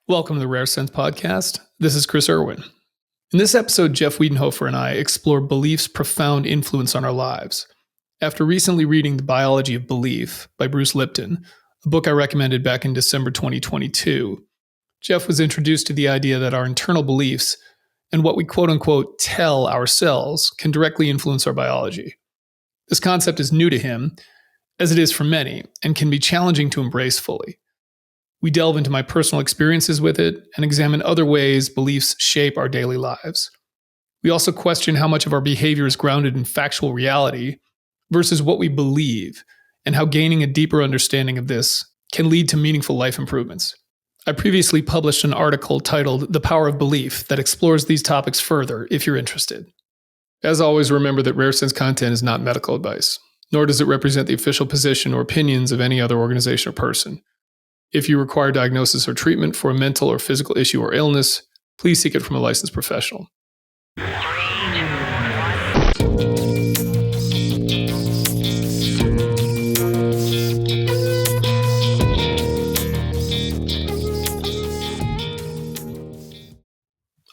Welcome to the Rare Sense Podcast. This is Chris Irwin. In this episode, Jeff Widenhofer and I explore belief's profound influence on our lives. After recently reading The Biology of Belief by Bruce Lipton, a book I recommended back in December 2022, Jeff was introduced to the idea that our internal beliefs and what we quote-unquote tell ourselves can directly influence our biology. This concept is new to him, as it is for many, and can be challenging to embrace fully. We delve into my personal experiences with it and examine other ways beliefs shape our daily lives. We also question how much of our behavior is grounded in factual reality versus what we believe, and how gaining a deeper understanding of this can lead to meaningful life improvements. I previously published an article titled The Power of Belief that explores these topics further if you're interested. As always, remember that Rare Sense content is not medical advice, nor does it represent the official position or opinions of any other organization or person. If you require diagnosis or treatment for a mental or physical issue or illness, please seek it from a licensed professional.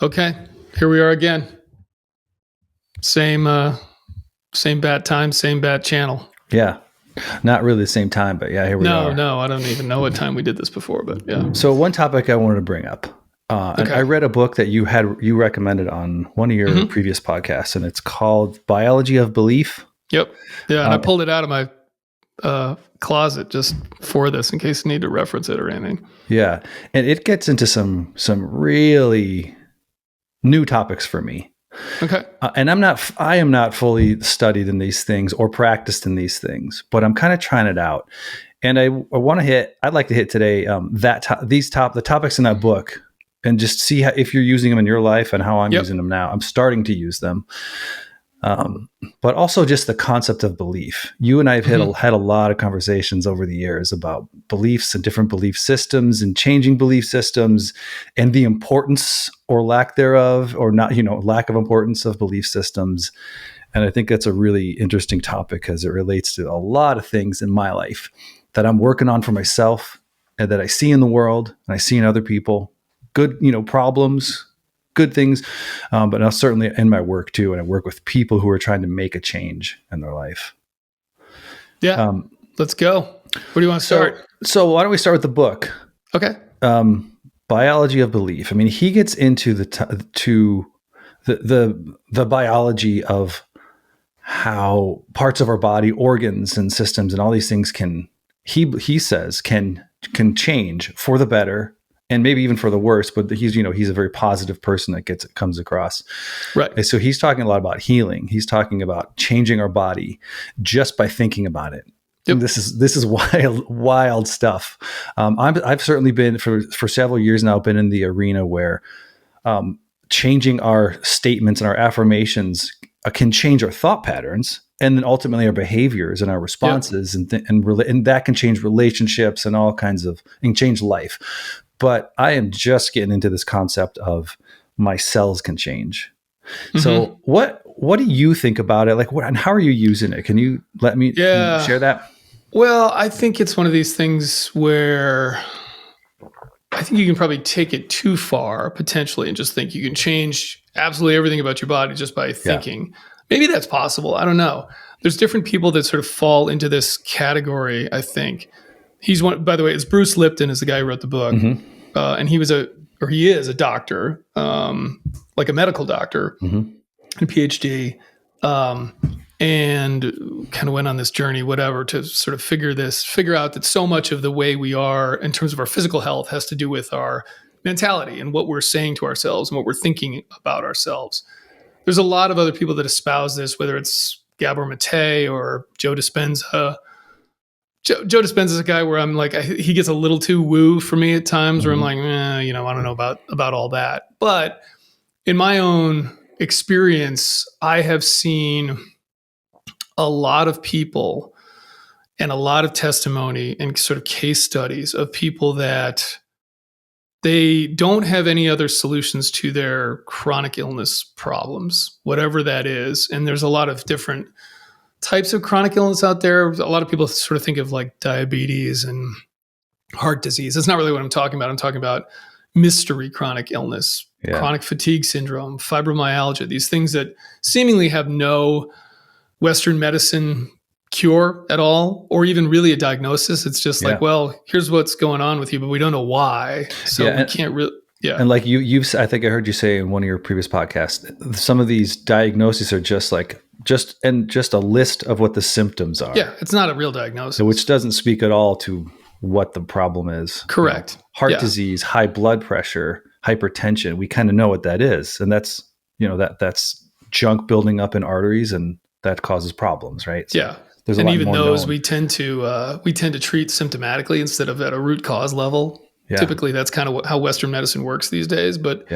Okay, here we are again. Same bat time, same bat channel. Yeah. Not really the same time, but yeah, here we are. No, I don't even know what time we did this before, but yeah. So one topic I wanted to bring up, and I read a book that you recommended on one of your previous podcasts, and it's called Biology of Belief. Yep. Yeah, and I pulled it out of my closet just for this in case I need to reference it or anything. Yeah, and it gets into some really new topics for me. Okay. And I am not fully studied in these things or practiced in these things, but I'm kind of trying it out. And I'd like to hit today the topics in that book and just see if you're using them in your life and how I'm using them now. I'm starting to use them. But also just the concept of belief. You and I have had a lot of conversations over the years about beliefs and different belief systems and changing belief systems and the importance or lack thereof, or not, lack of importance of belief systems. And I think that's a really interesting topic as it relates to a lot of things in my life that I'm working on for myself and that I see in the world and I see in other people. Good, problems, good things, but now certainly in my work too. And I work with people who are trying to make a change in their life. Yeah. Let's go. Where do you want to start? So why don't we start with the book? Okay. Biology of Belief. I mean, he gets into the biology of how parts of our body, organs and systems and all these things he says can change for the better and maybe even for the worse, but he's a very positive person that comes across. Right. And so he's talking a lot about healing. He's talking about changing our body just by thinking about it. Yep. This is wild stuff. I've certainly been for several years now, been in the arena where changing our statements and our affirmations can change our thought patterns and then ultimately our behaviors and our responses, and that can change relationships and all kinds of, and change life. But I am just getting into this concept of my cells can change. So what do you think about it? Like, and how are you using it? Can you let me share that? Well, I think it's one of these things where I think you can probably take it too far potentially and just think you can change absolutely everything about your body just by thinking. Yeah. Maybe that's possible. I don't know. There's different people that sort of fall into this category, I think. He's one, by the way, it's Bruce Lipton is the guy who wrote the book. And he is a doctor, like a medical doctor, and a PhD, and kind of went on this journey, whatever, to sort of figure out that so much of the way we are in terms of our physical health has to do with our mentality and what we're saying to ourselves and what we're thinking about ourselves. There's a lot of other people that espouse this, whether it's Gabor Mate or Joe Dispenza. Joe Dispenza is a guy where I'm like, he gets a little too woo for me at times, where I'm like, I don't know about all that. But in my own experience, I have seen a lot of people and a lot of testimony and sort of case studies of people that they don't have any other solutions to their chronic illness problems, whatever that is. And there's a lot of different types of chronic illness out there. A lot of people sort of think of like diabetes and heart disease. That's not really what I'm talking about. I'm talking about, mystery chronic illness, chronic fatigue syndrome, fibromyalgia, these things that seemingly have no Western medicine cure at all, or even really a diagnosis. It's just like, well, here's what's going on with you, but we don't know why. So we can't really, And like I think I heard you say in one of your previous podcasts, some of these diagnoses are just a list of what the symptoms are. Yeah. It's not a real diagnosis. So which doesn't speak at all to what the problem is. Correct. Heart disease, high blood pressure, hypertension. We kind of know what that is. And that's, that's junk building up in arteries, and that causes problems, right? So there's a lot even more those known. we tend to treat symptomatically instead of at a root cause level. Typically that's kind of how Western medicine works these days. But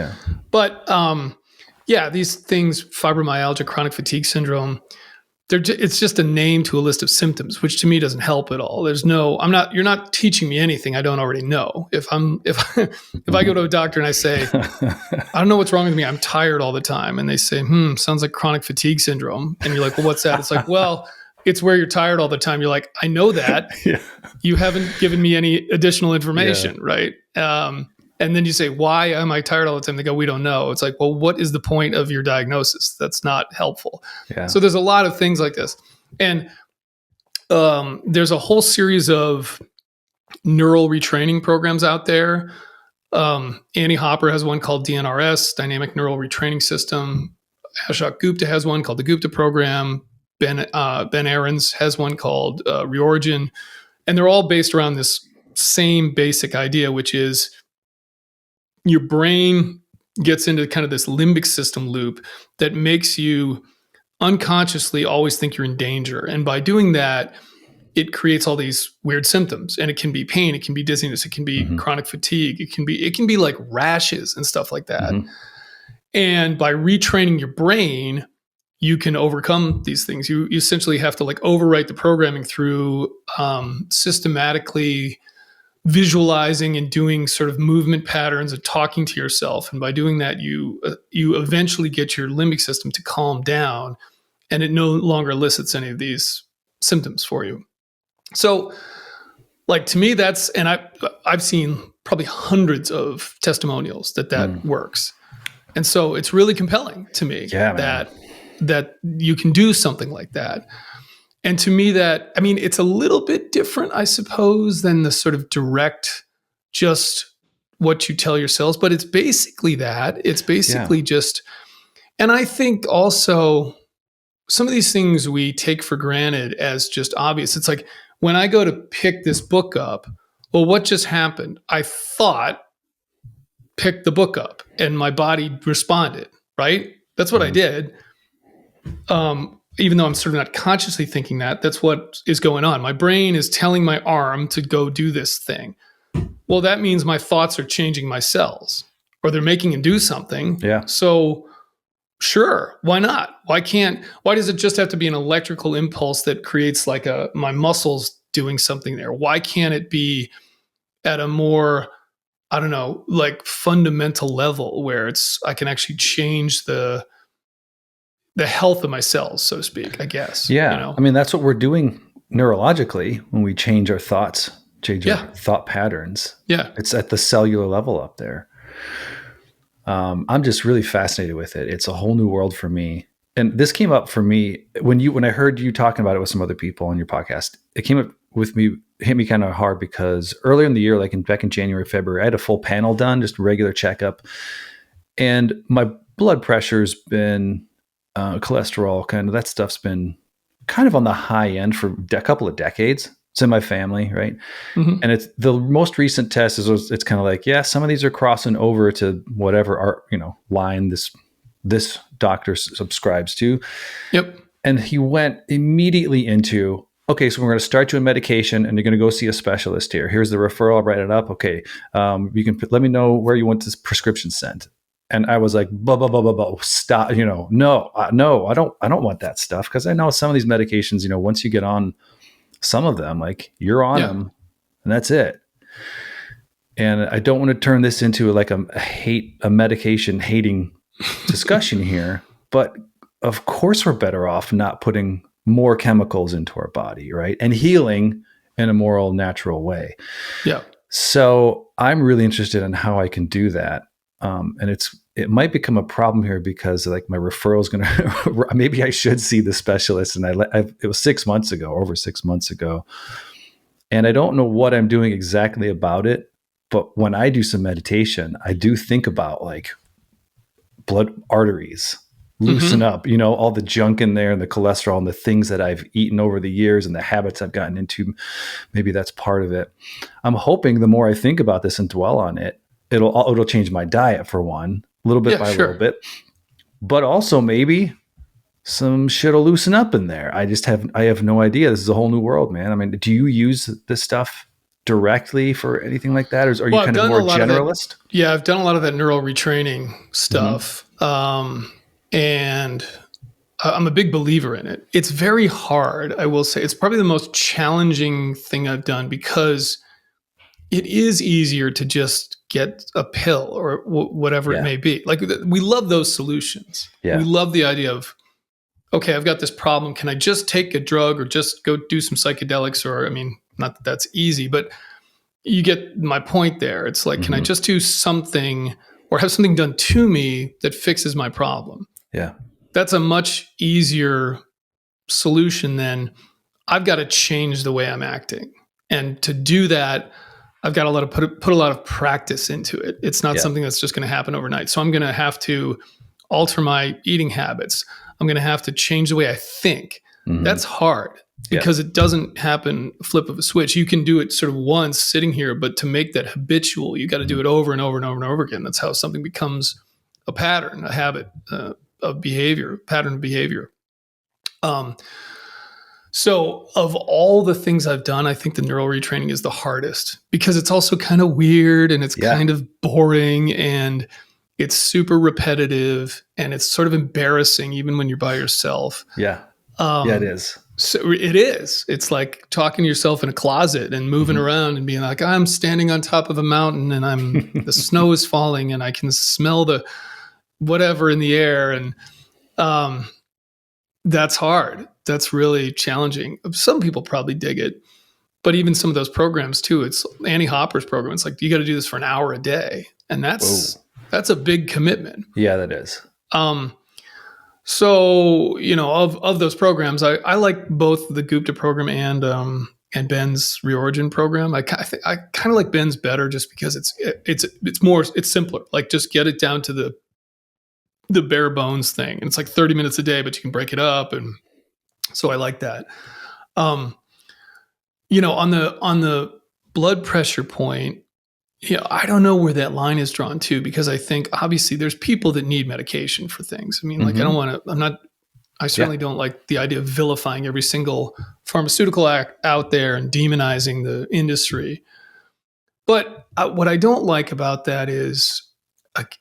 these things, fibromyalgia, chronic fatigue syndrome, it's just a name to a list of symptoms, which to me doesn't help at all. You're not teaching me anything I don't already know. If I go to a doctor and I say, I don't know what's wrong with me, I'm tired all the time. And they say, sounds like chronic fatigue syndrome. And you're like, well, what's that? It's like, well, it's where you're tired all the time. You're like, I know that. You haven't given me any additional information, right? And then you say, why am I tired all the time? They go, we don't know. It's like, well, what is the point of your diagnosis? That's not helpful. So there's a lot of things like this. And there's a whole series of neural retraining programs out there. Annie Hopper has one called DNRS, Dynamic Neural Retraining System. Ashok Gupta has one called the Gupta Program. Ben Aarons has one called Reorigin. And they're all based around this same basic idea, which is your brain gets into kind of this limbic system loop that makes you unconsciously always think you're in danger. And by doing that, it creates all these weird symptoms. And it can be pain, it can be dizziness, it can be chronic fatigue, it can be like rashes and stuff like that. And by retraining your brain, you can overcome these things. You essentially have to like overwrite the programming through systematically visualizing and doing sort of movement patterns and talking to yourself. And by doing that, you eventually get your limbic system to calm down, and it no longer elicits any of these symptoms for you. So like, to me, and I've seen probably hundreds of testimonials that works. And so it's really compelling to me that you can do something like that. And to me it's a little bit different, I suppose, than the sort of direct, just what you tell your cells, but it's basically that. It's basically just, and I think also some of these things we take for granted as just obvious. It's like when I go to pick this book up, well, what just happened? I thought, pick the book up, and my body responded, right? That's what I did. Even though I'm sort of not consciously thinking that's what is going on. My brain is telling my arm to go do this thing. Well, that means my thoughts are changing my cells, or they're making it do something. So sure, why not? Why does it just have to be an electrical impulse that creates like my muscles doing something there? Why can't it be at a more, I don't know, like fundamental level where I can actually change the health of my cells, so to speak, I guess. I mean, that's what we're doing neurologically when we change our thoughts, change our thought patterns. It's at the cellular level up there. I'm just really fascinated with it. It's a whole new world for me. And this came up for me when I heard you talking about it with some other people on your podcast. It came up with me, hit me kind of hard because earlier in the year, back in January, February, I had a full panel done, just a regular checkup. And my blood pressure's been cholesterol, kind of that stuff's been kind of on the high end for a couple of decades. It's in my family, right? And it's the most recent test it's kind of like, some of these are crossing over to whatever line this doctor subscribes to. And he went immediately into, okay, so we're going to start you on medication, and you're going to go see a specialist here. Here's the referral. I'll write it up. Okay, you can let me know where you want this prescription sent. And I was like, blah, blah, blah, blah, blah. Stop. No, I don't want that stuff. Cause I know some of these medications, once you get on some of them, like you're on them and that's it. And I don't want to turn this into like a medication hating discussion here, but of course we're better off not putting more chemicals into our body. Right. And healing in a more natural way. So I'm really interested in how I can do that. And it might become a problem here because like my referral is going to, maybe I should see the specialist. And it was 6 months ago, over 6 months ago. And I don't know what I'm doing exactly about it. But when I do some meditation, I do think about like blood arteries, loosen up, all the junk in there and the cholesterol and the things that I've eaten over the years and the habits I've gotten into. Maybe that's part of it. I'm hoping the more I think about this and dwell on it, it'll change my diet for one, little bit by little bit, but also maybe some shit will loosen up in there. I have no idea. This is a whole new world, man. I mean, do you use this stuff directly for anything like that? Or are you kind of more generalist? Yeah, I've done a lot of that neural retraining stuff. And I'm a big believer in it. It's very hard, I will say. It's probably the most challenging thing I've done because it is easier to just get a pill or whatever it may be. Like we love those solutions. Yeah. We love the idea of, okay, I've got this problem. Can I just take a drug or just go do some psychedelics? Or, I mean, not that that's easy, but you get my point there. It's like, can I just do something or have something done to me that fixes my problem? Yeah. That's a much easier solution than I've got to change the way I'm acting. And to do that, I've got to put a lot of practice into it. It's not something that's just going to happen overnight. So I'm going to have to alter my eating habits. I'm going to have to change the way I think. That's hard because it doesn't happen flip of a switch. You can do it sort of once sitting here, but to make that habitual, you got to do it over and over and over and over again. That's how something becomes a pattern, a habit of behavior, pattern of behavior. So of all the things I've done, I think the neural retraining is the hardest because it's also kind of weird and it's kind of boring and it's super repetitive and it's sort of embarrassing even when you're by yourself. Yeah. It is. So it is. It's like talking to yourself in a closet and moving around and being like, I'm standing on top of a mountain and the snow is falling and I can smell the whatever in the air. And that's hard. That's really challenging. Some people probably dig it, but even some of those programs too, it's Annie Hopper's program. It's like, you got to do this for an hour a day. And that's a big commitment. Yeah, that is. So, of those programs, I like both the Gupta program and Ben's Reorigin program. I kind of like Ben's better just because it's simpler. Like just get it down to the bare bones thing. And it's like 30 minutes a day, but you can break it up. And so I like that. On the blood pressure point, I don't know where that line is drawn to because I think obviously there's people that need medication for things. I mean, like I certainly don't like the idea of vilifying every single pharmaceutical act out there and demonizing the industry. But what I don't like about that is,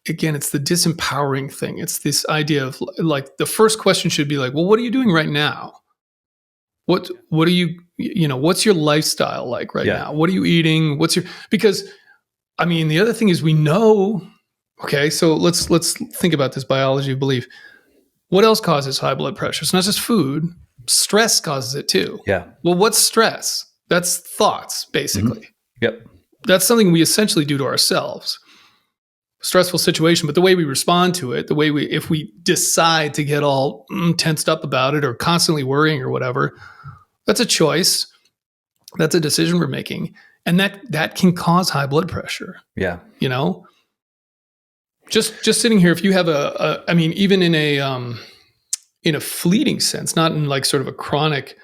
again, it's the disempowering thing. It's this idea of like the first question should be like, well, what are you doing right now? What are you, what's your lifestyle like right now? What are you eating? Because I mean, the other thing is we know, okay, so let's think about this biology of belief. What else causes high blood pressure? It's not just food. Stress causes it too. Yeah. Well, what's stress? That's thoughts, basically. Yep. That's something we essentially do to ourselves. Stressful situation, but the way we respond to it, if we decide to get all tensed up about it or constantly worrying or whatever, that's a choice. That's a decision we're making. And that can cause high blood pressure. Yeah. Just sitting here, if you have even in a fleeting sense, not in like sort of a chronic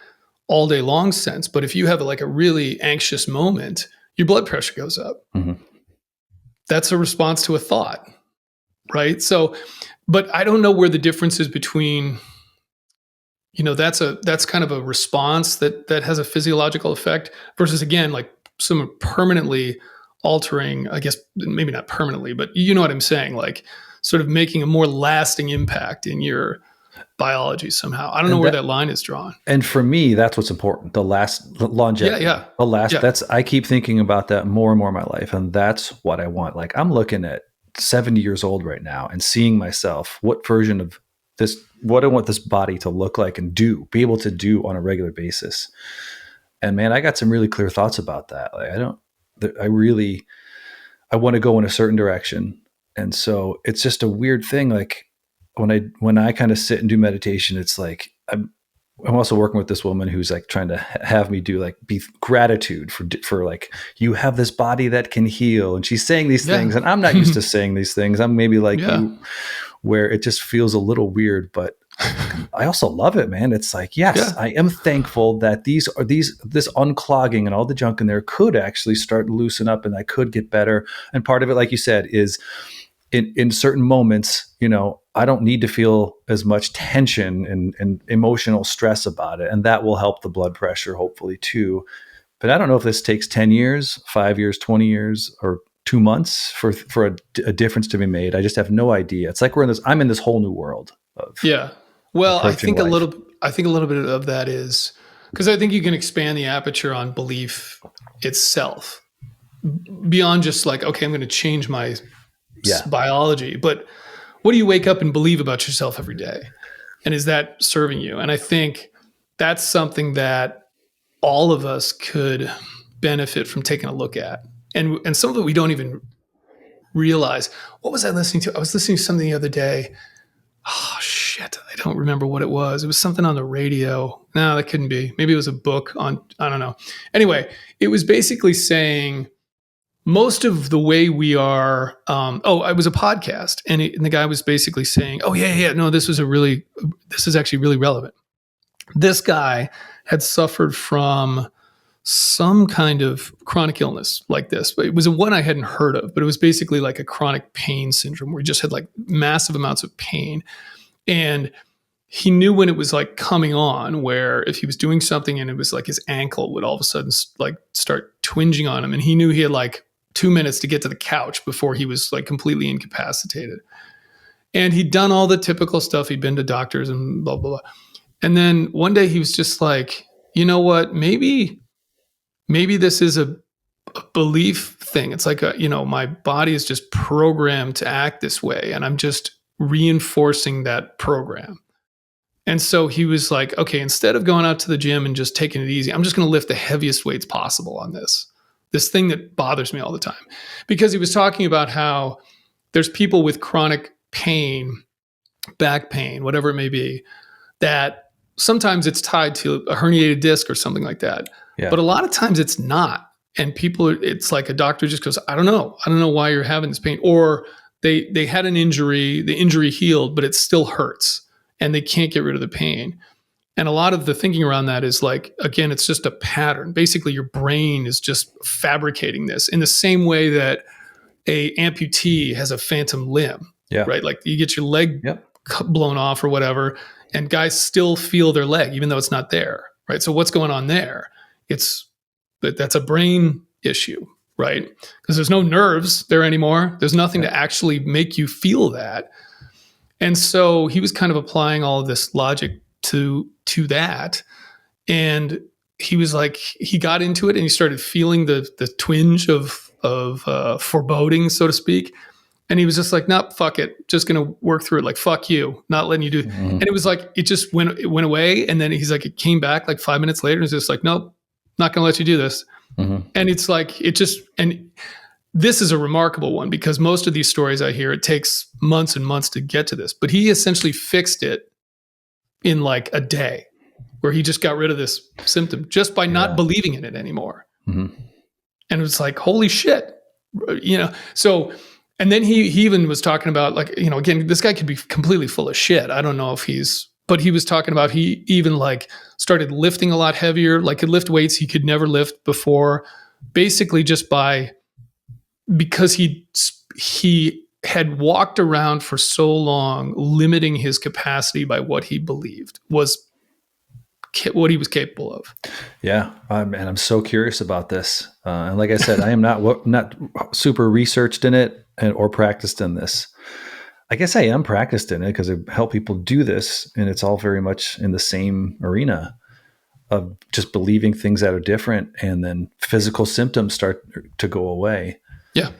all day long sense, but if you have like a really anxious moment, your blood pressure goes up. That's a response to a thought, right? So, but I don't know where the difference is between, that's kind of a response that has a physiological effect versus, again, like some permanently altering, I guess maybe not permanently, but you know what I'm saying, like sort of making a more lasting impact in your biology somehow. I don't know where that line is drawn. And for me, that's what's important. The longevity. Yeah. I keep thinking about that more and more in my life. And that's what I want. Like I'm looking at 70 years old right now and seeing myself, what version of this, what I want this body to look like and be able to do on a regular basis. And man, I got some really clear thoughts about that. Like I want to go in a certain direction. And so it's just a weird thing. Like when I kind of sit and do meditation, it's like, I'm also working with this woman who's like trying to have me do like be gratitude for like, you have this body that can heal. And she's saying these things, and I'm not used to saying these things. I'm maybe like you, where it just feels a little weird, but I also love it, man. It's like, yes, I am thankful that this unclogging and all the junk in there could actually start to loosen up, and I could get better. And part of it, like you said, is in certain moments, I don't need to feel as much tension and emotional stress about it. And that will help the blood pressure, hopefully, too. But I don't know if this takes 10 years, 5 years, 20 years, or 2 months for a difference to be made. I just have no idea. It's like I'm in this whole new world of Well, I think life. a little bit of that is because I think you can expand the aperture on belief itself beyond just like, okay, I'm going to change my biology, but what do you wake up and believe about yourself every day? And is that serving you? And I think that's something that all of us could benefit from taking a look at. And some of it we don't even realize. What was I listening to? I was listening to something the other day. Oh, shit. I don't remember what it was. It was something on the radio. No, that couldn't be. Maybe it was a book on, I don't know. Anyway, it was basically saying most of the way we are, it was a podcast. And the guy was basically saying, oh, yeah, no, this is actually really relevant. This guy had suffered from some kind of chronic illness like this, but it was one I hadn't heard of, but it was basically like a chronic pain syndrome where he just had like massive amounts of pain. And he knew when it was like coming on, where if he was doing something and it was like his ankle would all of a sudden like start twinging on him. And he knew he had like 2 minutes to get to the couch before he was like completely incapacitated. And he'd done all the typical stuff. He'd been to doctors and blah, blah, blah. And then one day he was just like, you know what, maybe this is a belief thing. It's like, my body is just programmed to act this way. And I'm just reinforcing that program. And so he was like, okay, instead of going out to the gym and just taking it easy, I'm just going to lift the heaviest weights possible on this thing that bothers me all the time. Because he was talking about how there's people with chronic pain, back pain, whatever it may be, that sometimes it's tied to a herniated disc or something like that. Yeah. But a lot of times it's not. And it's like a doctor just goes, I don't know why you're having this pain. Or they had an injury, the injury healed, but it still hurts and they can't get rid of the pain. And a lot of the thinking around that is like, again, it's just a pattern. Basically, your brain is just fabricating this in the same way that a amputee has a phantom limb, right? Like you get your leg blown off or whatever, and guys still feel their leg, even though it's not there, right? So what's going on there? That's a brain issue, right? Because there's no nerves there anymore. There's nothing to actually make you feel that. And so he was kind of applying all of this logic to that. And he was like, he got into it and he started feeling the twinge of foreboding, so to speak. And he was just like, nope, fuck it. Just going to work through it. Like, fuck you, not letting you do it. Mm-hmm. And it was like, it went away. And then he's like, it came back like 5 minutes later. And it's just like, nope, not going to let you do this. Mm-hmm. And it's like, and this is a remarkable one because most of these stories I hear, it takes months and months to get to this, but he essentially fixed it in like a day where he just got rid of this symptom just by not believing in it anymore. Mm-hmm. And it was like, holy shit, so, and then he even was talking about like, again, this guy could be completely full of shit. I don't know if but he was talking about, he even like started lifting a lot heavier, like could lift weights he could never lift before, basically just because he had walked around for so long, limiting his capacity by what he believed was what he was capable of. Yeah. And I'm so curious about this. And like I said, I am not super researched in it or practiced in this. I guess I am practiced in it because I help people do this. And it's all very much in the same arena of just believing things that are different. And then physical symptoms start to go away. Yeah.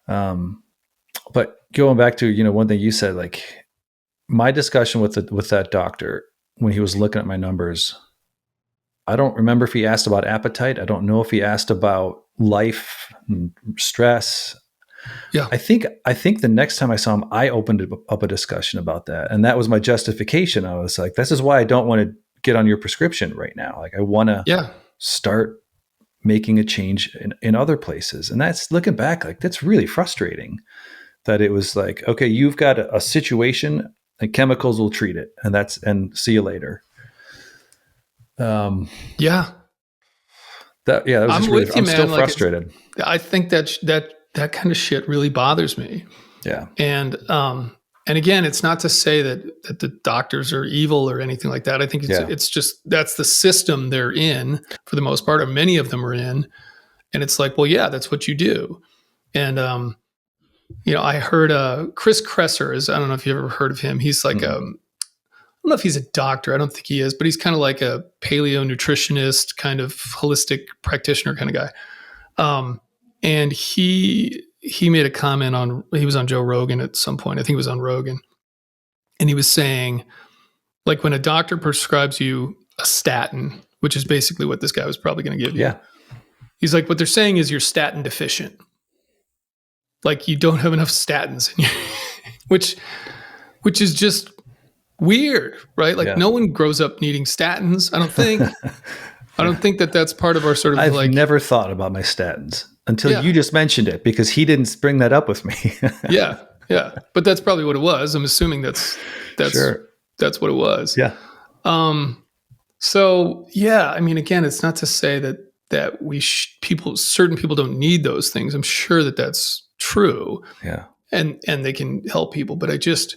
But going back to, one thing you said, like my discussion with that doctor, when he was looking at my numbers, I don't remember if he asked about appetite. I don't know if he asked about life and stress. Yeah. I think the next time I saw him, I opened up a discussion about that. And that was my justification. I was like, this is why I don't want to get on your prescription right now. Like, I want to start making a change in other places. And that's, looking back, like, that's really frustrating that it was like, okay, you've got a situation and chemicals will treat it. And see you later. Yeah. That was I'm just with you, I'm man. still Like, frustrated. I think that kind of shit really bothers me. Yeah. And again, it's not to say that the doctors are evil or anything like that. I think it's just, that's the system they're in for the most part, or many of them are in. And it's like, well, yeah, that's what you do. And, I heard Chris Kresser I don't know if you've ever heard of him. He's like, I don't know if he's a doctor. I don't think he is, but he's kind of like a paleo nutritionist, kind of holistic practitioner kind of guy. And he made a comment he was on Joe Rogan at some point. I think it was on Rogan. And he was saying, like, when a doctor prescribes you a statin, which is basically what this guy was probably going to give you. Yeah. He's like, what they're saying is you're statin deficient. Like, you don't have enough statins in you, which is just weird, right? Like, no one grows up needing statins, I don't think. I don't think that's part of our sort of I've never thought about my statins until you just mentioned it, because he didn't bring that up with me. Yeah. But that's probably what it was. I'm assuming that's sure. That's what it was. Yeah. So yeah, I mean, again, it's not to say that certain people don't need those things. I'm sure that's true. Yeah. And they can help people, but I just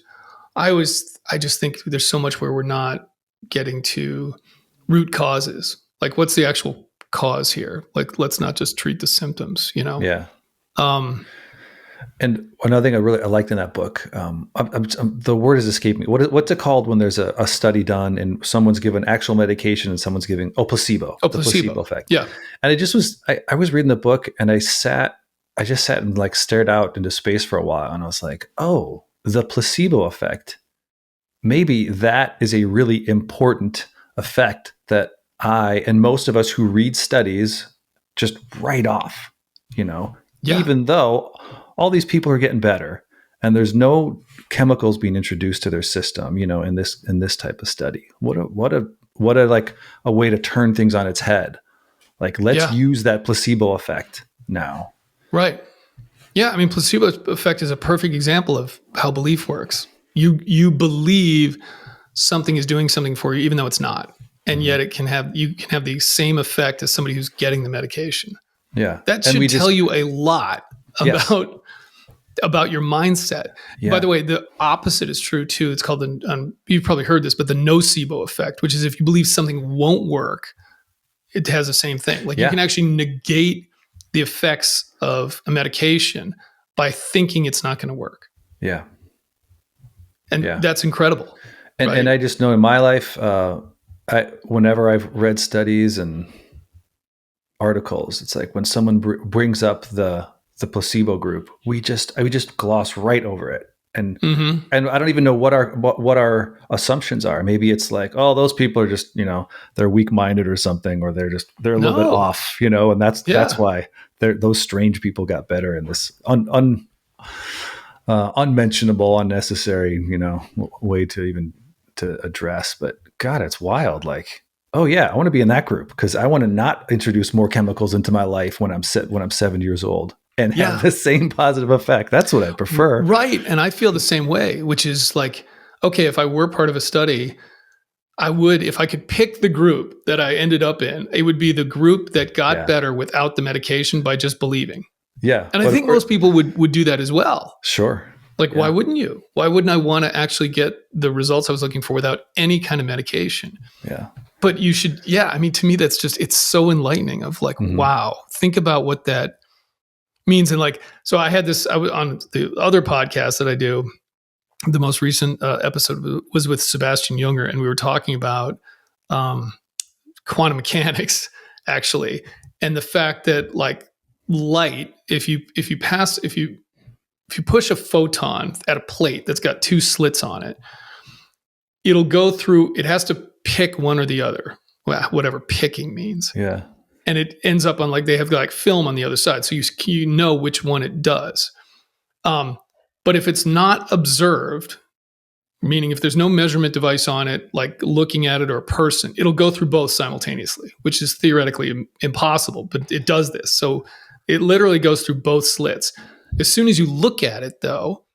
think there's so much where we're not getting to root causes. Like, what's the actual cause here? Like, let's not just treat the symptoms, Yeah. And another thing I liked in that book, the word is escaping me. What's it called when there's a study done and someone's given actual medication and someone's giving placebo? The placebo effect. Yeah. And it just was. I was reading the book and I just sat and like stared out into space for a while, and I was like, oh, the placebo effect. Maybe that is a really important effect that I and most of us who read studies just write off, even though all these people are getting better and there's no chemicals being introduced to their system, in this type of study. What a like a way to turn things on its head. Like, let's use that placebo effect now. Right. Yeah. I mean, placebo effect is a perfect example of how belief works. You believe something is doing something for you, even though it's not. And yet you can have the same effect as somebody who's getting the medication. Yeah. That should tell you a lot about your mindset. Yeah. By the way, the opposite is true too. It's called you've probably heard this, but the nocebo effect, which is if you believe something won't work, it has the same thing. Like, you can actually negate the effects of a medication by thinking it's not going to work. Yeah. And that's incredible. And, right? And I just know in my life, whenever I've read studies and articles, it's like when someone brings up the placebo group, we just gloss right over it. And and I don't even know what our assumptions are. Maybe it's like, oh, those people are just, they're weak-minded or something, or they're a little bit off, and that's why those strange people got better in this unmentionable, unnecessary, way to address. But God, it's wild. Like, oh yeah, I want to be in that group because I want to not introduce more chemicals into my life when I'm 70 years old and have the same positive effect. That's what I prefer. Right. And I feel the same way, which is like, okay, if I were part of a study, I would, if I could pick the group that I ended up in, it would be the group that got better without the medication by just believing. Yeah. And I think most people would do that as well. Sure. Like, why wouldn't you? Why wouldn't I want to actually get the results I was looking for without any kind of medication? Yeah. But you should, I mean, to me, that's just, it's so enlightening of like, wow, think about what that means. And like, so I was on the other podcast that I do, the most recent episode was with Sebastian Junger, and we were talking about quantum mechanics, actually, and the fact that like light, if you push a photon at a plate that's got two slits on it, it'll go through, it has to pick one or the other, whatever picking means. Yeah. and it ends up on like they have like film on the other side, so you know which one it does. But if it's not observed, meaning if there's no measurement device on it, like looking at it or a person, it'll go through both simultaneously, which is theoretically impossible, but it does this. So it literally goes through both slits. As soon as you look at it, though,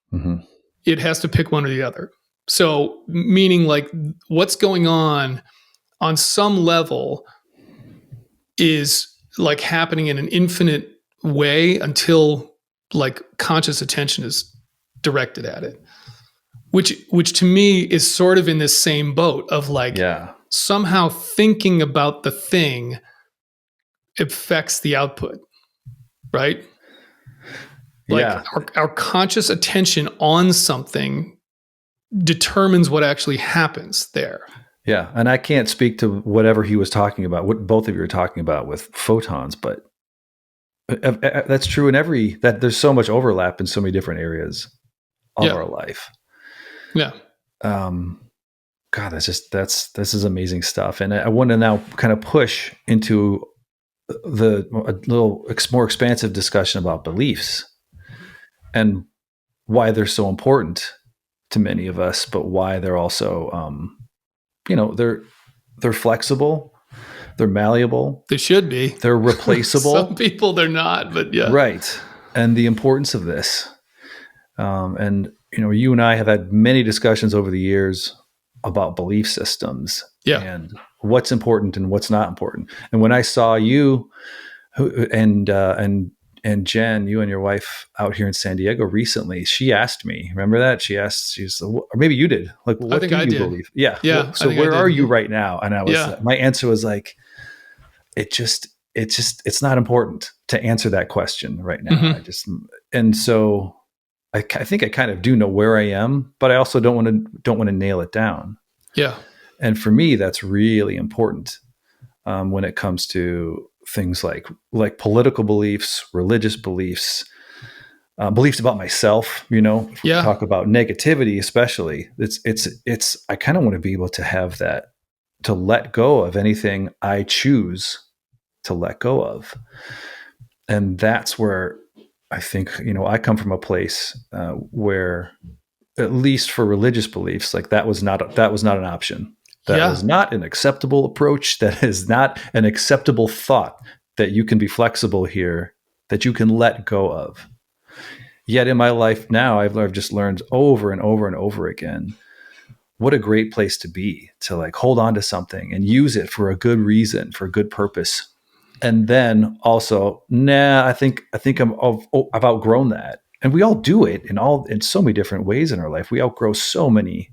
it has to pick one or the other. So meaning like what's going on some level is like happening in an infinite way until like conscious attention is directed at it, which to me is sort of in this same boat of like somehow thinking about the thing affects the output, right? Like our conscious attention on something determines what actually happens there. Yeah. And I can't speak to whatever he was talking about, what both of you are talking about with photons, but that's true in that there's so much overlap in so many different areas of our life. Yeah. God, this is amazing stuff. And I want to now kind of push into a little more expansive discussion about beliefs and why they're so important to many of us, but why they're also, they're flexible, they're malleable. They should be. They're replaceable. Some people they're not, but yeah. Right. And the importance of this. And, you and I have had many discussions over the years about belief systems and what's important and what's not important. And when I saw you and Jen, you and your wife out here in San Diego recently, she asked me, remember that? She said, or maybe you did. Like, what do you believe? Yeah. Yeah. So where are you right now? And my answer was like, it's not important to answer that question right now. And so I think I kind of do know where I am, but I also don't want to nail it down. Yeah. And for me, that's really important when it comes to things like political beliefs, religious beliefs, beliefs about myself. If we talk about negativity, especially, it's. I kind of want to be able to have that, to let go of anything I choose to let go of, and that's where I think I come from a place where, at least for religious beliefs, like that was not an option. That was not an acceptable approach. That is not an acceptable thought, that you can be flexible here, that you can let go of. Yet in my life now, I've just learned over and over and over again, what a great place to be, to like hold on to something and use it for a good reason, for a good purpose. And then also, I think I've outgrown that. And we all do it in so many different ways in our life. We outgrow so many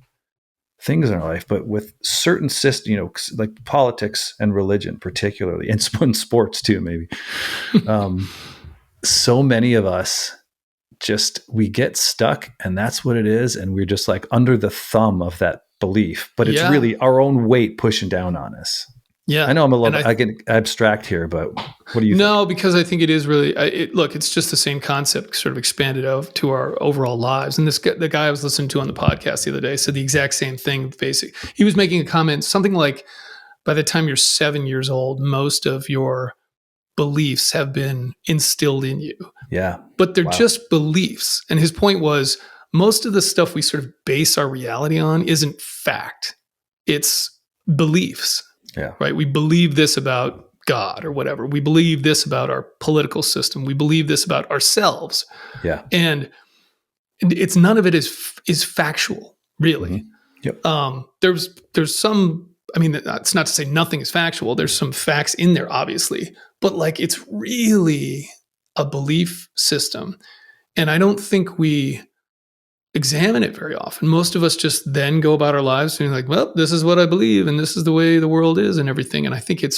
things in our life, but with certain systems, like politics and religion, particularly, and sports too, maybe. So many of us we get stuck, and that's what it is. And we're just like under the thumb of that belief, but it's really our own weight pushing down on us. Yeah, I know I get abstract here, but what do you think? No, because I think it is really, it's just the same concept sort of expanded out to our overall lives. And the guy I was listening to on the podcast the other day said the exact same thing. Basically, he was making a comment, something like, by the time you're 7 years old, most of your beliefs have been instilled in you. Yeah. But they're just beliefs. And his point was, most of the stuff we sort of base our reality on isn't fact. It's beliefs. Yeah. Right. We believe this about God or whatever. We believe this about our political system. We believe this about ourselves. Yeah. And it's none of it is factual, really. Mm-hmm. Yep. There's some, it's not to say nothing is factual. There's some facts in there, obviously, but like it's really a belief system. And I don't think we examine it very often. Most of us just then go about our lives being like, well, this is what I believe and this is the way the world is and everything. And I think it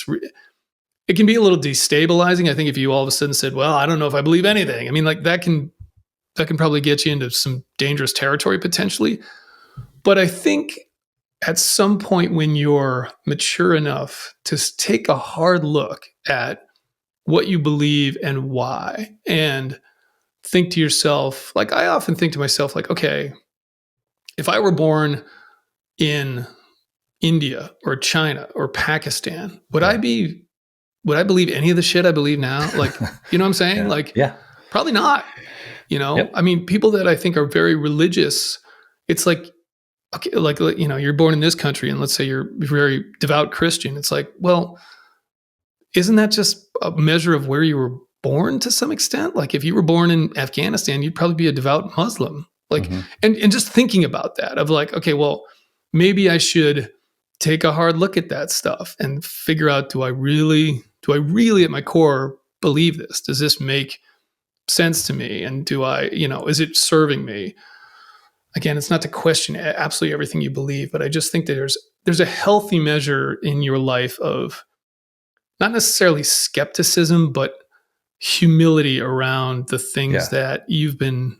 can be a little destabilizing. I think if you all of a sudden said, well, I don't know if I believe anything. That can probably get you into some dangerous territory potentially. But I think at some point when you're mature enough to take a hard look at what you believe and why, and think to yourself, like I often think to myself, like, okay, if I were born in India or China or Pakistan, would I be would I believe any of the shit I believe now? Like, you know what I'm saying? Yeah. Like, Yeah. probably not. You know, Yep. I mean, people that I think are very religious, it's like, okay, like, you know, you're born in this country and let's say you're a very devout Christian. It's like, well, isn't that just a measure of where you were born to some extent? Like if you were born in Afghanistan, you'd probably be a devout Muslim. Like, Mm-hmm. and just thinking about that of like, okay, well, maybe I should take a hard look at that stuff and figure out, do I really at my core believe this? Does this make sense to me? And do I, you know, is it serving me? Again, it's not to question absolutely everything you believe, but I just think that there's a healthy measure in your life of not necessarily skepticism, but humility around the things that you've been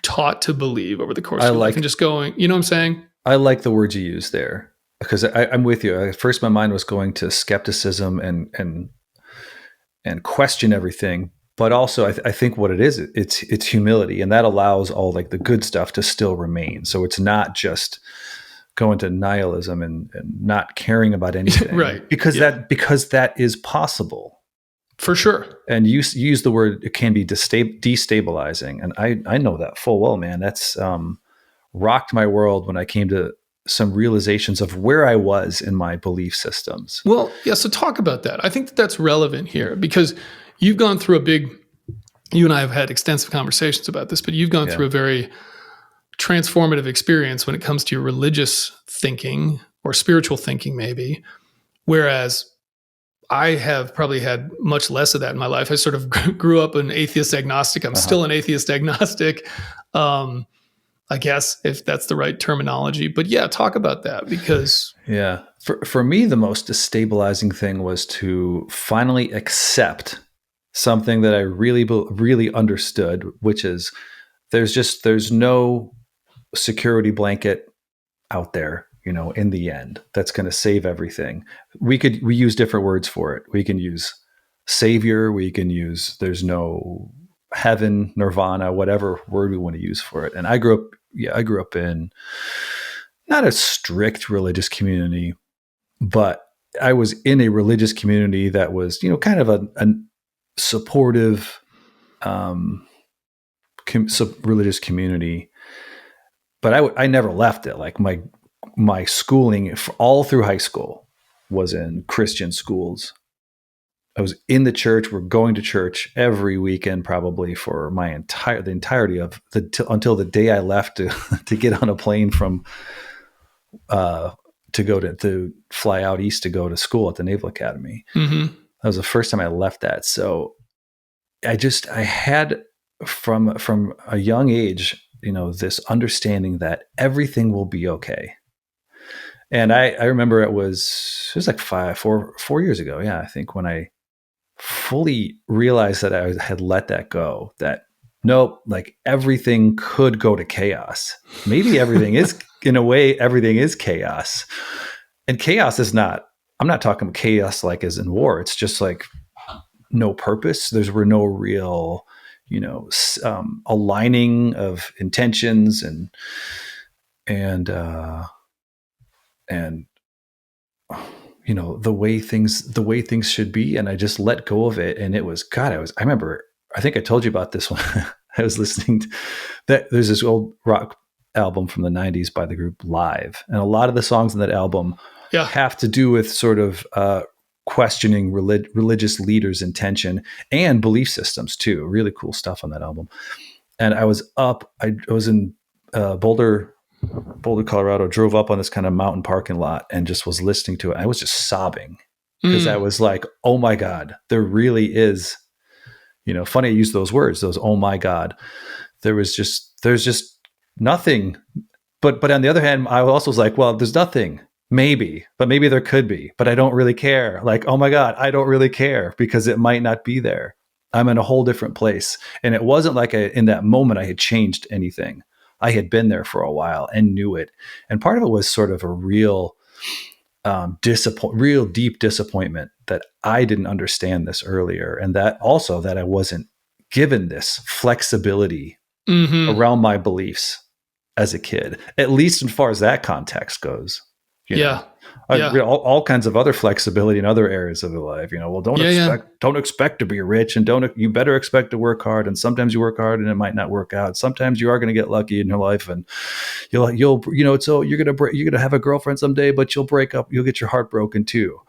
taught to believe over the course of your life, and just going, you know what I'm saying? I like the words you use there because I'm with you. At first, my mind was going to skepticism and question everything, but also I think what it is, it's humility, and that allows all like the good stuff to still remain. So it's not just going to nihilism and not caring about anything, right? Because that is possible. For sure. And you use the word, it can be destabilizing. And I know that full well, man. That's rocked my world when I came to some realizations of where I was in my belief systems. Well, yeah. So talk about that. I think that that's relevant here because you've gone through you and I have had extensive conversations about this, but you've gone through a very transformative experience when it comes to your religious thinking or spiritual thinking, maybe. Whereas I have probably had much less of that in my life. I sort of grew up an atheist agnostic. I'm still an atheist agnostic, I guess, if that's the right terminology. But yeah, talk about that because... Yeah. For me, the most destabilizing thing was to finally accept something that I really understood, which is there's no security blanket out there, you know, in the end, that's going to save everything. We use different words for it. We can use savior. We can use, there's no heaven, nirvana, whatever word we want to use for it. And I grew up in not a strict religious community, but I was in a religious community that was, you know, kind of a supportive, religious community. But I never left it. Like my schooling all through high school was in Christian schools. I was in the church. We're going to church every weekend, probably for the entirety of until the day I left to get on a plane from to fly out east to go to school at the Naval Academy. Mm-hmm. That was the first time I left that. So I had from a young age, you know, this understanding that everything will be okay. And I remember it was like 4 years ago. Yeah. I think when I fully realized that I had let that go, that nope, like everything could go to chaos. Maybe everything is, in a way, everything is chaos. And chaos is not, I'm not talking about chaos like as in war. It's just like no purpose. Were no real, you know, aligning of intentions and you know, the way things should be. And I just let go of it. And it was, God, I remember, I think I told you about this one. I was listening to that. There's this old rock album from the 90s by the group Live. And a lot of the songs in that album have to do with sort of questioning religious leaders' intention and belief systems too. Really cool stuff on that album. And I was in Boulder, Colorado, drove up on this kind of mountain parking lot and just was listening to it. I was just sobbing because I was like, oh my God, there really is, you know, funny I use those words, those, oh my God, there's just nothing. But on the other hand, I also was like, well, there's nothing, maybe there could be, but I don't really care. Like, oh my God, I don't really care because it might not be there. I'm in a whole different place. And it wasn't like in that moment I had changed anything. I had been there for a while and knew it. And part of it was sort of a real real deep disappointment that I didn't understand this earlier. And that also that I wasn't given this flexibility around my beliefs as a kid, at least as far as that context goes. you know. Yeah. Yeah. All kinds of other flexibility in other areas of the life, well, don't expect to be rich, and you better expect to work hard. And sometimes you work hard and it might not work out. Sometimes you are going to get lucky in your life, and so you're going to have a girlfriend someday, but you'll break up, you'll get your heart broken too.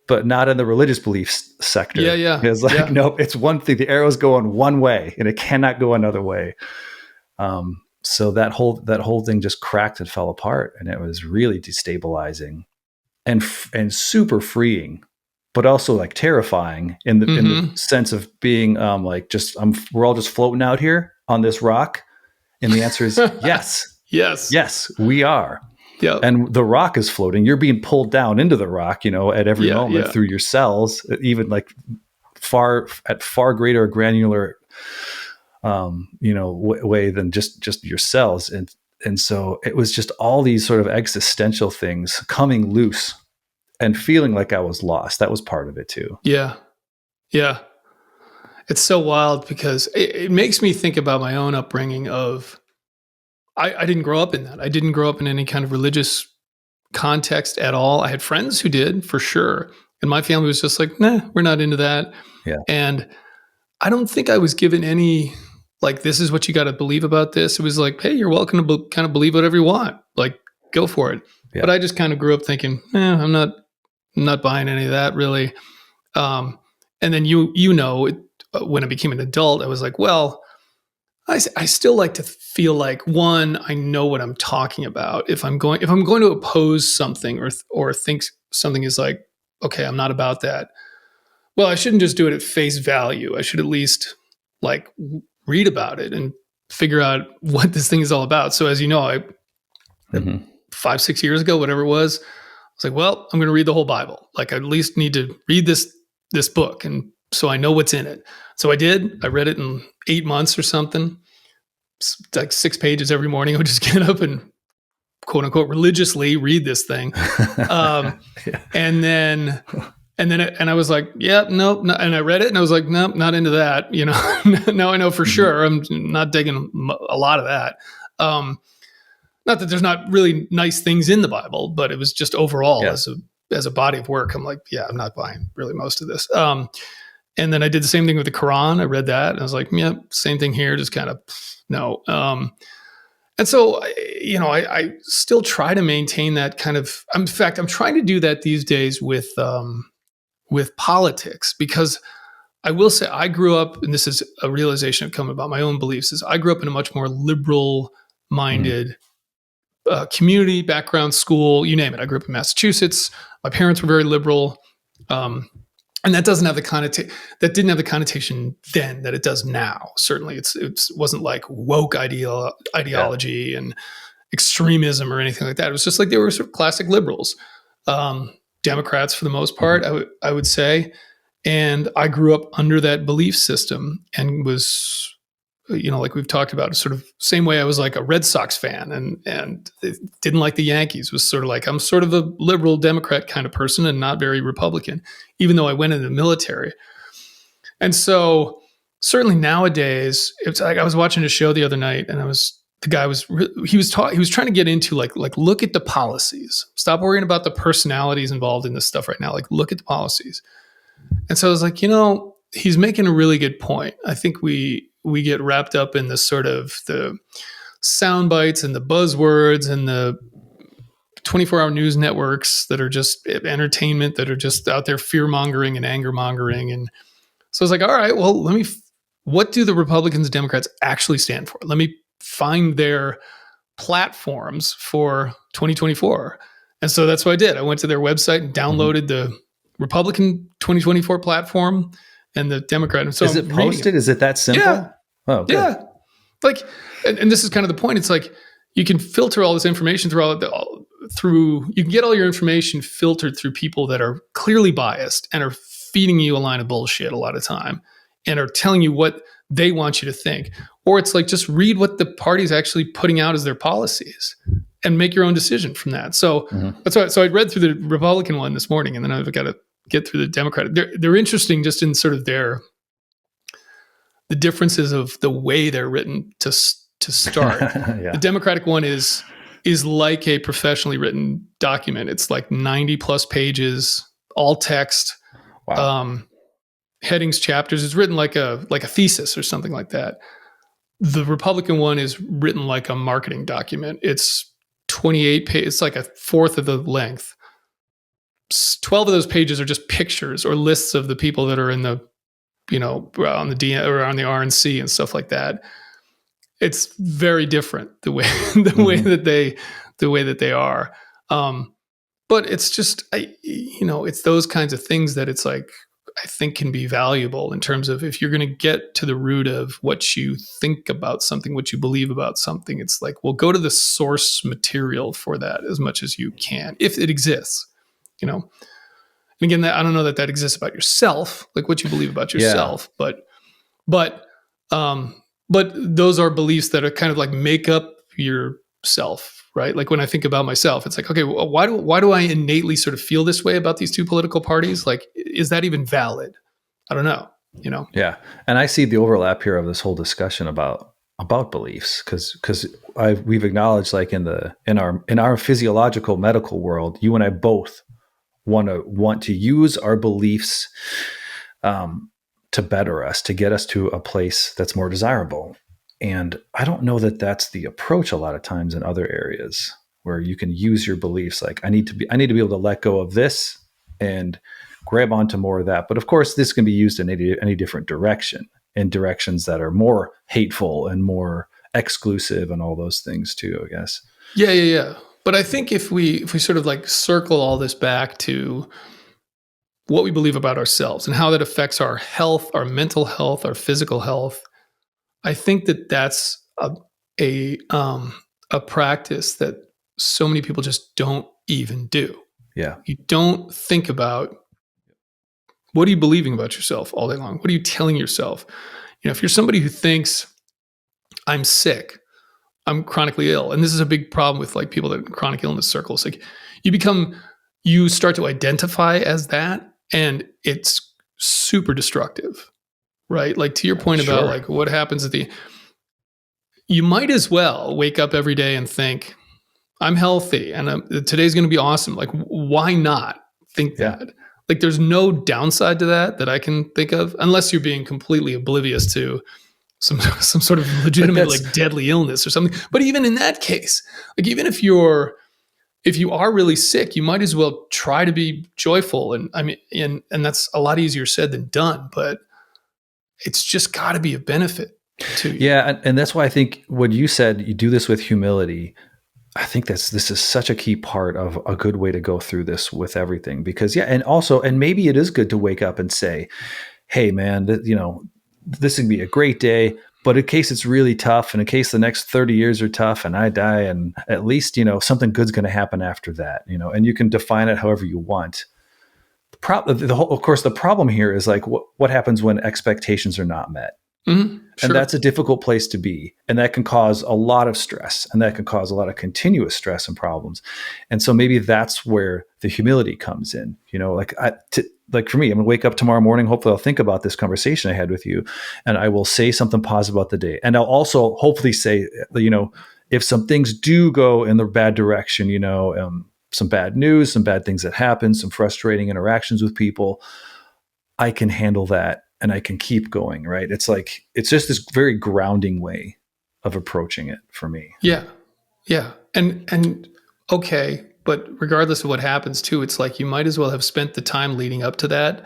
But not in the religious beliefs sector. Yeah. It's like, nope, it's one thing. The arrow's going one way and it cannot go another way. So that whole thing just cracked and fell apart, and it was really destabilizing and super freeing, but also like terrifying in the sense of being we're all just floating out here on this rock, and the answer is yes, yes, we are. Yeah, and the rock is floating. You're being pulled down into the rock, at every moment through your cells, even like far greater granular way than just your cells. And so it was just all these sort of existential things coming loose and feeling like I was lost. That was part of it too. Yeah. It's so wild because it makes me think about my own upbringing of, I didn't grow up in that. I didn't grow up in any kind of religious context at all. I had friends who did, for sure. And my family was just like, nah, we're not into that. Yeah. And I don't think I was given any, like, this is what you got to believe about this. It was like, hey, you're welcome to kind of believe whatever you want. Like, go for it. Yeah. But I just kind of grew up thinking, I'm not buying any of that really. And then when I became an adult, I was like, well, I still like to feel like, one, I know what I'm talking about. If I'm going to oppose something or think something is like, okay, I'm not about that. Well, I shouldn't just do it at face value. I should at least like read about it and figure out what this thing is all about. So as you know, 5-6 years ago, whatever it was, I was like, well, I'm going to read the whole Bible. Like, I at least need to read this book, and so I know what's in it. So I did. I read it in 8 months or something. It's like 6 pages every morning. I would just get up and quote unquote religiously read this thing. And I was like, yeah, nope. No. And I read it and I was like, nope, not into that. Now I know for sure I'm not digging a lot of that. Not that there's not really nice things in the Bible, but it was just overall as a body of work. I'm like, yeah, I'm not buying really most of this. And then I did the same thing with the Quran. I read that and I was like, yeah, same thing here. Just kind of no. And so, I still try to maintain that kind of, in fact, I'm trying to do that these days with politics, because I will say I grew up, and this is a realization I've come about my own beliefs, is I grew up in a much more liberal minded community, background, school, you name it. I grew up in Massachusetts. My parents were very liberal. And that doesn't have that didn't have the connotation then that it does now. Certainly it wasn't like woke ideology and extremism or anything like that. It was just like they were sort of classic liberals. Democrats for the most part, I would say. And I grew up under that belief system and was, like we've talked about, sort of same way I was like a Red Sox fan and didn't like the Yankees, was sort of like, I'm sort of a liberal Democrat kind of person and not very Republican, even though I went into the military. And so certainly nowadays, it's like I was watching a show the other night and he was trying to get into like look at the policies, stop worrying about the personalities involved in this stuff right now, like look at the policies. And so I was like, he's making a really good point. I think we get wrapped up in the sort of the sound bites and the buzzwords and the 24-hour news networks that are just entertainment, that are just out there fear mongering and anger mongering. And so I was like, all right, well, what do the Republicans and Democrats actually stand for? Let me find their platforms for 2024. And so that's what I did. I went to their website and downloaded the Republican 2024 platform and the Democrat. And so is it posted? Is it that simple? Yeah. Oh, good. Yeah. Like, and this is kind of the point. It's like, you can filter all this information you can get all your information filtered through people that are clearly biased and are feeding you a line of bullshit a lot of time and are telling you what they want you to think. Or it's like, just read what the party's actually putting out as their policies and make your own decision from that. So that's why. So I read through the Republican one this morning, and then I've got to get through the Democratic. They're interesting just in sort of the differences of the way they're written to start. Yeah. The Democratic one is is like a professionally written document. It's like 90 plus pages, all text, Wow. headings, chapters. It's written like a thesis or something like that. The Republican one is written like a marketing document. It's 28 pages. It's like a fourth of the length. 12 of those pages are just pictures or lists of the people that are in the, on the DM or on the RNC and stuff like that. It's very different the way that they are. But it's just, it's those kinds of things that it's like, I think can be valuable in terms of if you're going to get to the root of what you think about something, what you believe about something, it's like, well, go to the source material for that as much as you can, if it exists, And again, I don't know that exists about yourself, like what you believe about yourself, but those are beliefs that are kind of like make up yourself. Right. Like when I think about myself, it's like, okay, well, why do I innately sort of feel this way about these two political parties? Like, is that even valid? I don't know, Yeah. And I see the overlap here of this whole discussion about beliefs because we've acknowledged, like in our physiological medical world, you and I both want to use our beliefs to better us, to get us to a place that's more desirable. And I don't know that that's the approach a lot of times in other areas where you can use your beliefs. Like I need to be able to let go of this and grab onto more of that. But of course, this can be used in any different direction, in directions that are more hateful and more exclusive and all those things too, I guess. Yeah. But I think if we sort of like circle all this back to what we believe about ourselves and how that affects our health, our mental health, our physical health, I think that that's a practice that so many people just don't even do. Yeah. You don't think about what are you believing about yourself all day long? What are you telling yourself? If you're somebody who thinks I'm sick, I'm chronically ill, and this is a big problem with like people that are in chronic illness circles, like you start to identify as that, and it's super destructive. Right? Like to your point about like what happens you might as well wake up every day and think, I'm healthy and today's going to be awesome. Like, why not think that? Like, there's no downside to that I can think of, unless you're being completely oblivious to some sort of legitimate like deadly illness or something. But even in that case, like even if you are really sick, you might as well try to be joyful. And I mean, and that's a lot easier said than done, but it's just got to be a benefit to you. Yeah, and that's why I think what you said, you do this with humility. I think this is such a key part of a good way to go through this with everything. Because and maybe it is good to wake up and say, "Hey, man, this would be a great day." But in case it's really tough, and in case the next 30 years are tough, and I die, and at least something good's going to happen after that. And you can define it however you want. Of course, the problem here is like what happens when expectations are not met. Mm-hmm, sure. And that's a difficult place to be. And that can cause a lot of stress, and that can cause a lot of continuous stress and problems. And so maybe that's where the humility comes in, like for me, I'm gonna wake up tomorrow morning. Hopefully I'll think about this conversation I had with you, and I will say something positive about the day. And I'll also hopefully say, if some things do go in the bad direction, some bad news, some bad things that happen, some frustrating interactions with people, I can handle that and I can keep going, right? It's like, it's just this very grounding way of approaching it for me. Yeah. And okay, but regardless of what happens too, it's like you might as well have spent the time leading up to that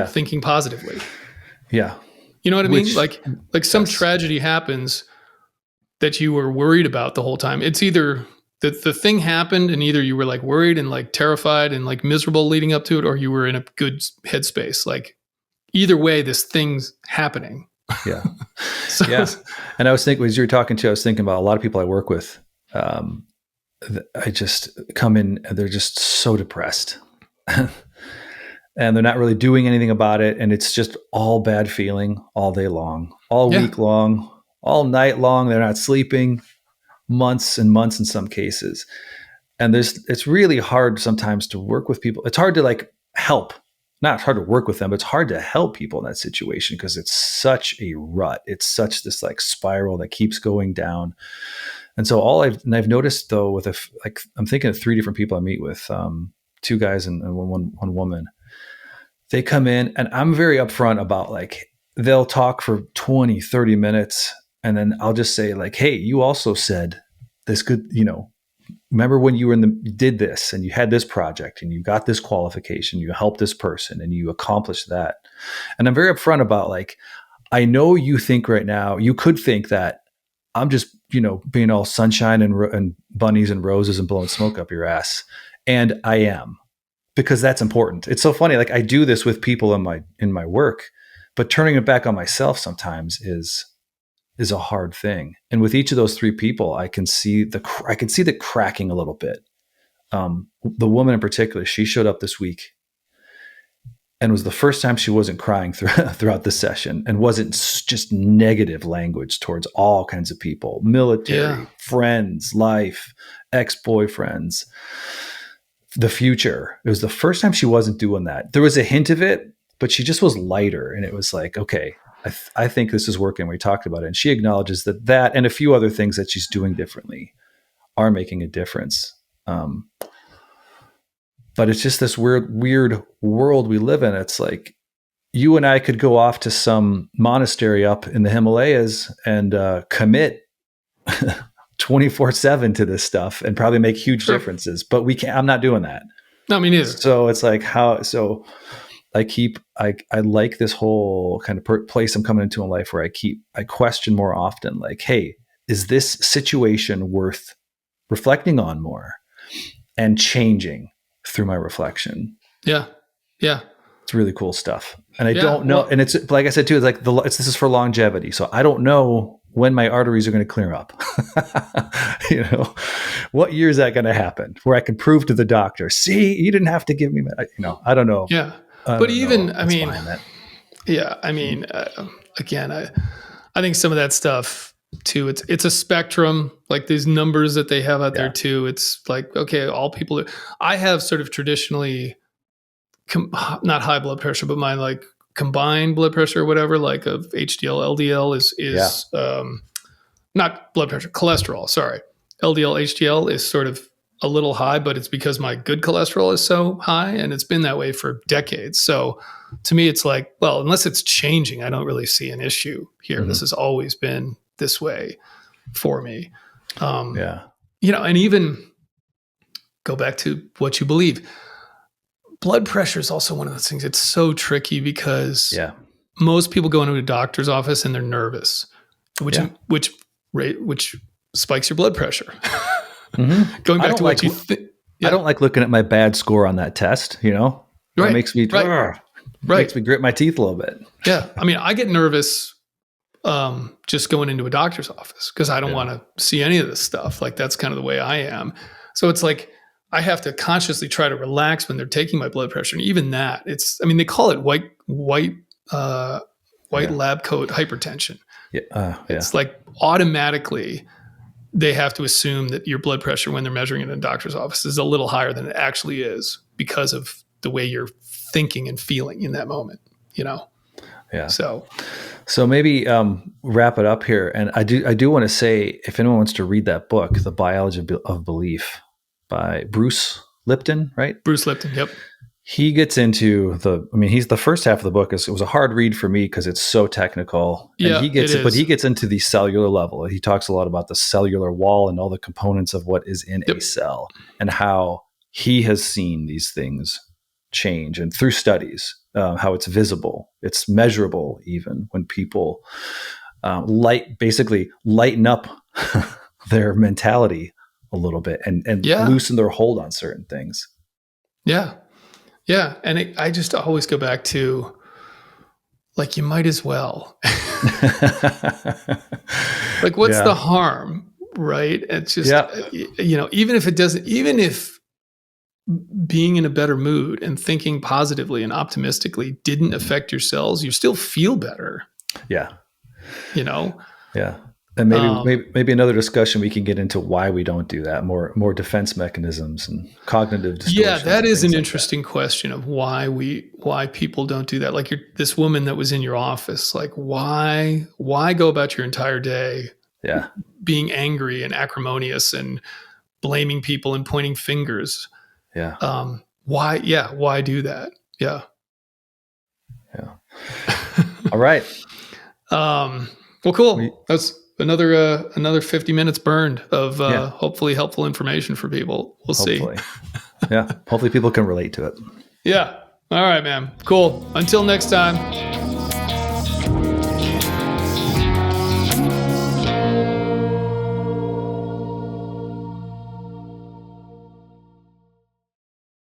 thinking positively. Yeah. You know what I mean? Like some tragedy happens that you were worried about the whole time. It's either the thing happened and either you were like worried and like terrified and like miserable leading up to it, or you were in a good headspace. Like either way, this thing's happening. Yeah. And I was thinking, as you were talking to, I was thinking about a lot of people I work with. I just come in and they're just so depressed and they're not really doing anything about it. And it's just all bad feeling all day long, all week long, all night long. They're not sleeping months and months in some cases. And it's really hard sometimes to work with people. It's hard to like help, not hard to work with them, but it's hard to help people in that situation because it's such a rut. It's such this like spiral that keeps going down. And so I've noticed though I'm thinking of 3 different people I meet with, 2 guys and one woman. They come in and I'm very upfront about like, they'll talk for 20, 30 minutes. And then I'll just say like, hey, you also said this good, remember when you did this and you had this project and you got this qualification, you helped this person and you accomplished that. And I'm very upfront about like, I know you think right now, you could think that I'm just, being all sunshine and bunnies and roses and blowing smoke up your ass. And I am, because that's important. It's so funny. Like I do this with people in my work, but turning it back on myself sometimes is a hard thing. And with each of those 3 people, I can see the cracking a little bit. The woman in particular, she showed up this week and it was the first time she wasn't crying throughout the session and wasn't just negative language towards all kinds of people, military, friends, life, ex-boyfriends, the future. It was the first time she wasn't doing that. There was a hint of it, but she just was lighter. And it was like, okay, I think this is working. We talked about it. And she acknowledges that and a few other things that she's doing differently are making a difference. But it's just this weird world we live in. It's like you and I could go off to some monastery up in the Himalayas and commit 24/7 to this stuff and probably make huge differences. But we can't. I'm not doing that. No, me neither. So it's like so I like this whole kind of place I'm coming into in life where I question more often, like, hey, is this situation worth reflecting on more and changing through my reflection? Yeah. It's really cool stuff. And I don't know. And it's like I said too, it's like this is for longevity. So I don't know when my arteries are going to clear up. What year is that going to happen where I can prove to the doctor, see, you didn't have to give me, I don't know. Yeah. But even, again, I think some of that stuff too, it's a spectrum, like these numbers that they have out there too. It's like, okay, all people I have sort of traditionally, not high blood pressure, but my like combined blood pressure or whatever, like of HDL, LDL is not blood pressure, cholesterol. Sorry. LDL, HDL is sort of a little high, but it's because my good cholesterol is so high and it's been that way for decades. So to me, it's like, well, unless it's changing, I don't really see an issue here. Mm-hmm. This has always been this way for me. And even go back to what you believe. Blood pressure is also one of those things. It's so tricky because most people go into a doctor's office and they're nervous, which spikes your blood pressure. Mm-hmm. Going back to what you think. I don't like looking at my bad score on that test, It makes me makes me grit my teeth a little bit. Yeah. I mean, I get nervous just going into a doctor's office because I don't want to see any of this stuff. Like that's kind of the way I am. So it's like I have to consciously try to relax when they're taking my blood pressure. And even that, they call it white lab coat hypertension. It's like automatically they have to assume that your blood pressure when they're measuring it in a doctor's office is a little higher than it actually is because of the way you're thinking and feeling in that moment, Yeah. So maybe wrap it up here. And I do want to say, if anyone wants to read that book, The Biology of Belief by Bruce Lipton, right? Bruce Lipton. Yep. He gets into he's the first half of the book. It was a hard read for me because it's so technical. Yeah, and he gets into the cellular level. He talks a lot about the cellular wall and all the components of what is in a cell and how he has seen these things change and through studies, how it's visible, it's measurable, even when people lighten up their mentality a little bit and loosen their hold on certain things. Yeah. Yeah. And I just always go back to like, you might as well. Like, what's the harm? Right. It's just, even if being in a better mood and thinking positively and optimistically didn't affect your cells, you still feel better. Yeah. Yeah. And maybe another discussion we can get into why we don't do that, more defense mechanisms and cognitive distortions. Yeah, that is an interesting question of why people don't do that. Like this woman that was in your office, like why go about your entire day Yeah. being angry and acrimonious and blaming people and pointing fingers. Yeah. Why do that? Yeah. Yeah. All right. Well, cool. That's another 50 minutes burned of hopefully helpful information for people. We'll see. Yeah. Hopefully people can relate to it. Yeah. All right, man. Cool. Until next time.